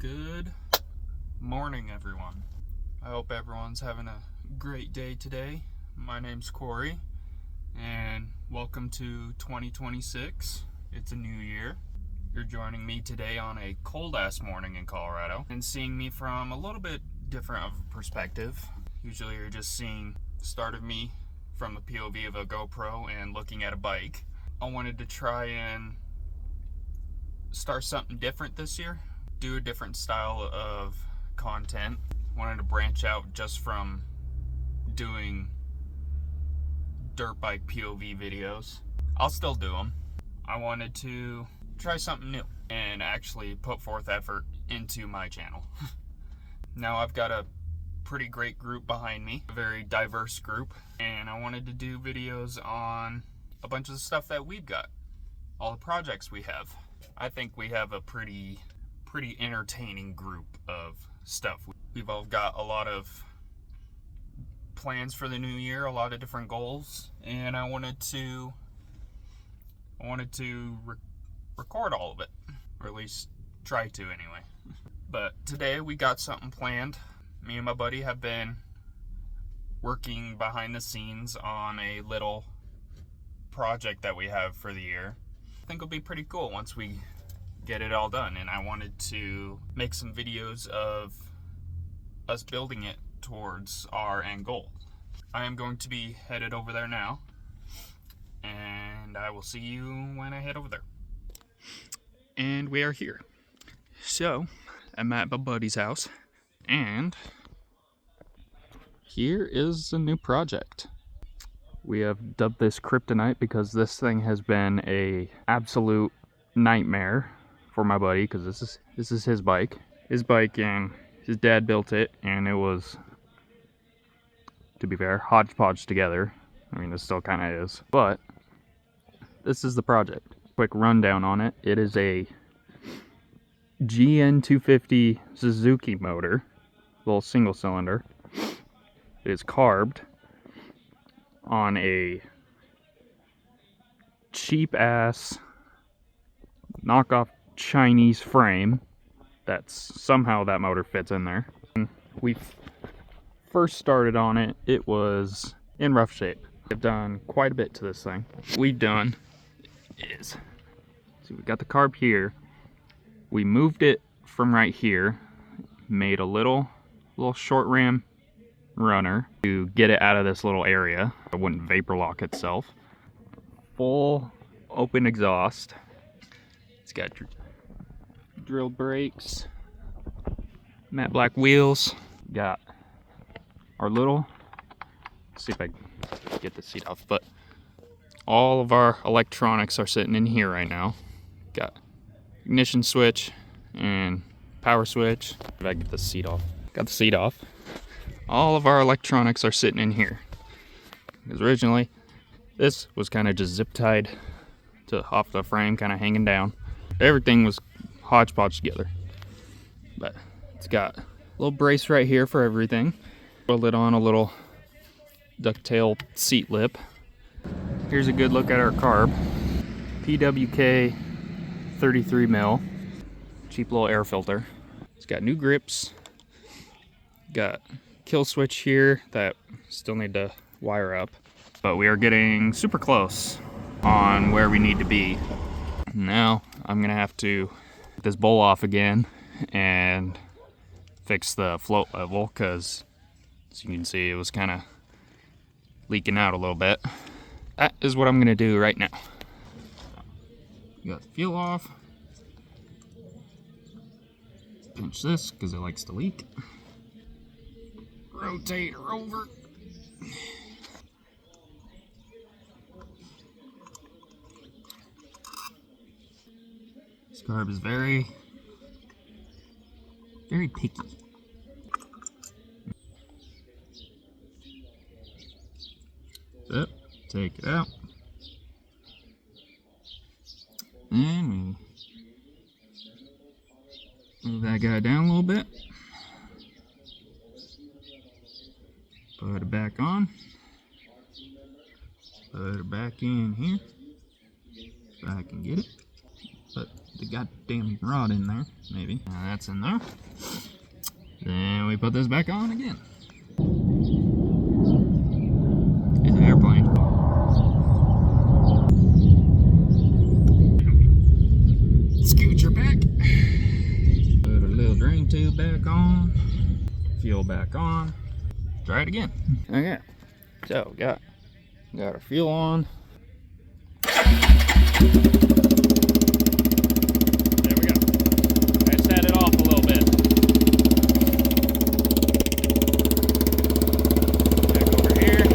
Good morning, everyone. I hope everyone's having a great day today. My name's Corey, and welcome to 2026. It's a new year. You're joining me today on a cold-ass morning in Colorado and seeing me from a little bit different of a perspective. Usually you're just seeing the start of me from the POV of a GoPro and looking at a bike. I wanted to try and start something different this year. Do a different style of content. Wanted to branch out just from doing dirt bike POV videos. I'll still do them. I wanted to try something new and actually put forth effort into my channel. Now I've got a pretty great group behind me, a very diverse group, and I wanted to do videos on a bunch of the stuff that we've got, all the projects we have. I think we have a pretty entertaining group of stuff. We've all got a lot of plans for the new year, a lot of different goals, and I wanted to record all of it, or at least try to anyway. But today we got something planned. Me and my buddy have been working behind the scenes on a little project that we have for the year. I think it'll be pretty cool once we get it all done, and I wanted to make some videos of us building it towards our end goal. I am going to be headed over there now, and I will see you when I head over there. And we are here. So I'm at my buddy's house, and here is a new project. We have dubbed this Kryptonite because this thing has been a absolute nightmare for my buddy, because this is his bike. His bike, and his dad built it, and it was, to be fair, hodgepodge together. I mean, this still kind of is, but this is the project. Quick rundown on it. It is a GN250 Suzuki motor, little single cylinder. It is carbed on a cheap ass knockoff Chinese frame that's somehow that motor fits in there. When we first started on it, it was in rough shape. I've done quite a bit to this thing. What we've done is, see, we got the carb here. We moved it from right here, made a little short ram runner to get it out of this little area. It wouldn't vapor lock itself. Full open exhaust. It's got drilled brakes, matte black wheels. Got our little, let's see if I can get the seat off, but all of our electronics are sitting in here right now. Got ignition switch and power switch. If I get the seat off. Got the seat off. All of our electronics are sitting in here. Because originally, this was kind of just zip tied to off the frame, kind of hanging down. Everything was hodgepodge together. But it's got a little brace right here for everything. Put it on a little ducktail seat lip. Here's a good look at our carb. PWK 33 mil. Cheap little air filter. It's got new grips. Got kill switch here that still need to wire up. But we are getting super close on where we need to be. Now I'm gonna have to get this bowl off again and fix the float level, because as you can see, it was kind of leaking out a little bit. That is what I'm gonna do right now. Got the fuel off. Pinch this because it likes to leak. Rotate her over. This carb is very picky. So, take it out. And we move that guy down a little bit. Put it back on. Put it back in here. So I can get it. but the goddamn rod in there, maybe. That's in there. Then we put this back on again. It's an airplane. Scoocher back. Put a little drain tube back on. Fuel back on. Try it again. Okay, so got our fuel on. There we go. I set it off a little bit. Back over here.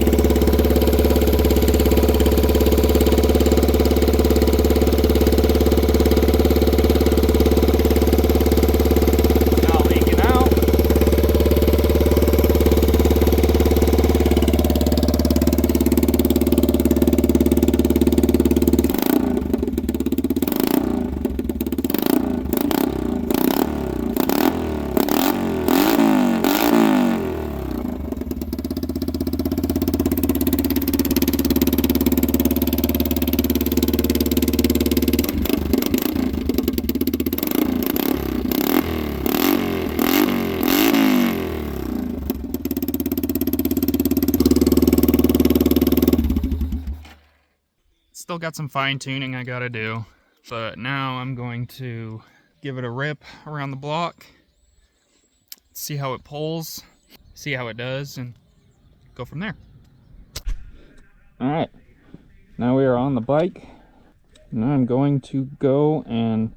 Not leaking out. Still got some fine tuning I gotta do, but now I'm going to give it a rip around the block, see how it pulls, see how it does, and go from there. Alright, now we are on the bike. Now I'm going to go and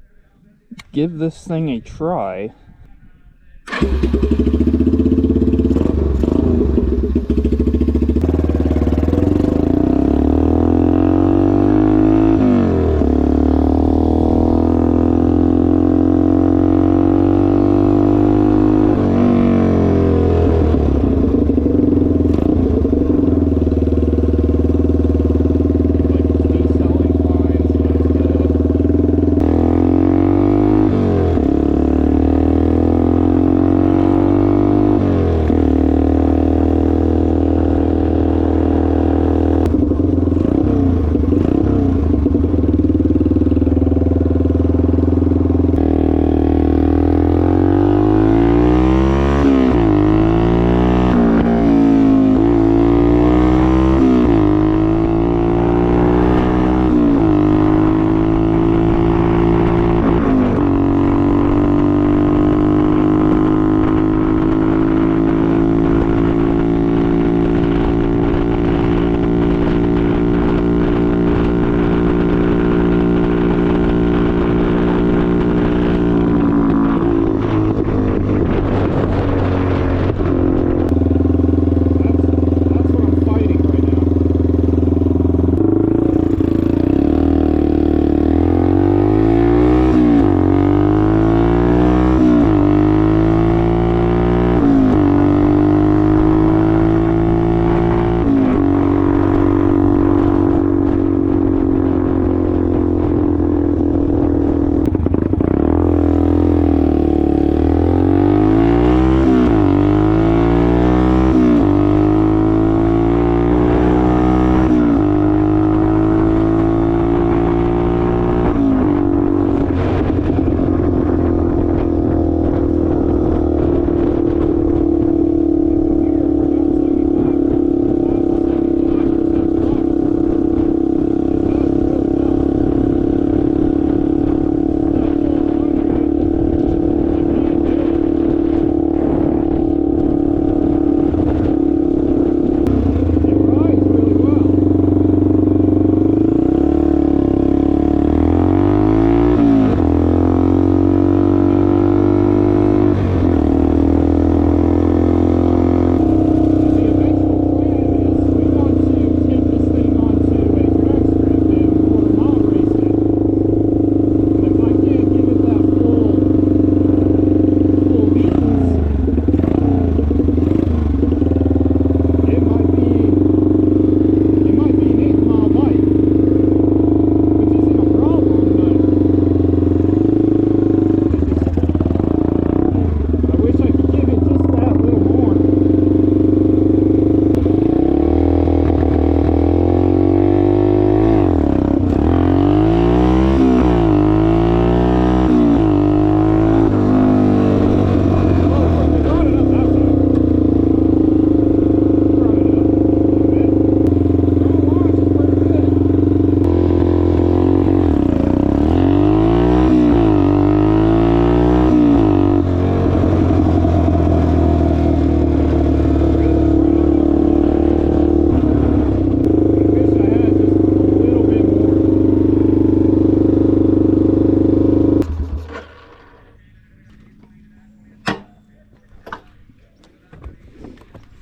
give this thing a try.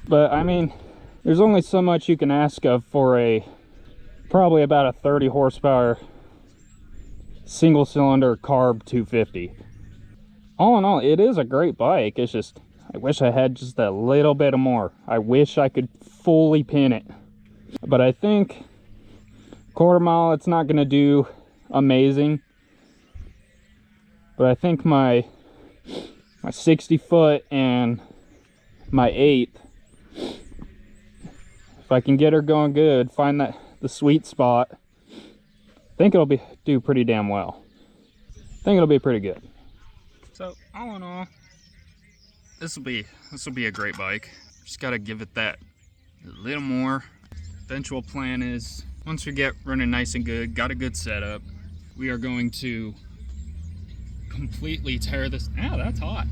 But I mean, there's only so much you can ask of for a probably about a 30 horsepower single cylinder carb 250. All in all, it is a great bike. It's just, I wish I had just a little bit more. I wish I could fully pin it. But I think quarter mile, it's not gonna do amazing. But I think my 60 foot and my 8th, if I can get her going good, find the sweet spot, I think it'll do pretty damn well. I think it'll be pretty good. So all in all, this will be a great bike. Just gotta give it that a little more. Eventual plan is, once we get running nice and good, got a good setup, we are going to completely tear this. Yeah, that's hot.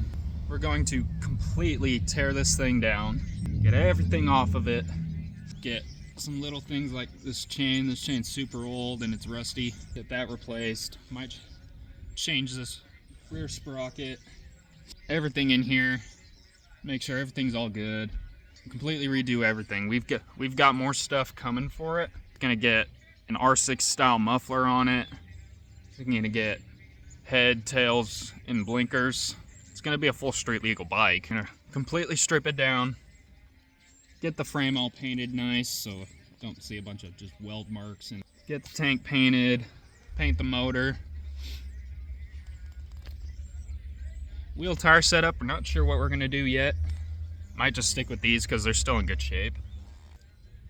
We're going to completely tear this thing down, get everything off of it, get some little things like this chain. This chain's super old and it's rusty. Get that replaced. Might change this rear sprocket, everything in here, make sure everything's all good, completely redo everything. We've got more stuff coming for it. It's gonna get an R6 style muffler on it. It's gonna get head, tails, and blinkers. It's gonna be a full street legal bike. Gonna completely strip it down, get the frame all painted nice so you don't see a bunch of just weld marks, and get the tank painted, paint the motor. Wheel tire setup, we're not sure what we're gonna do yet. Might just stick with these because they're still in good shape.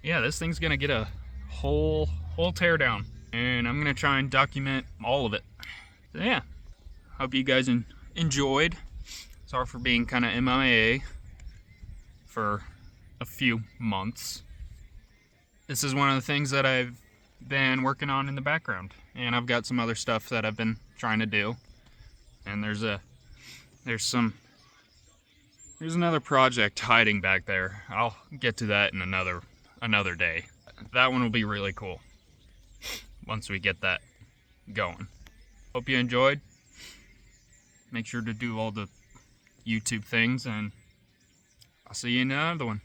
Yeah, this thing's gonna get a whole tear down, and I'm gonna try and document all of it. So yeah, hope you guys enjoyed. Sorry for being kind of MIA for a few months. This is one of the things that I've been working on in the background, and I've got some other stuff that I've been trying to do. And there's another project hiding back there. I'll get to that in another day. That one will be really cool once we get that going. Hope you enjoyed. Make sure to do all the YouTube things, and I'll see you in another one.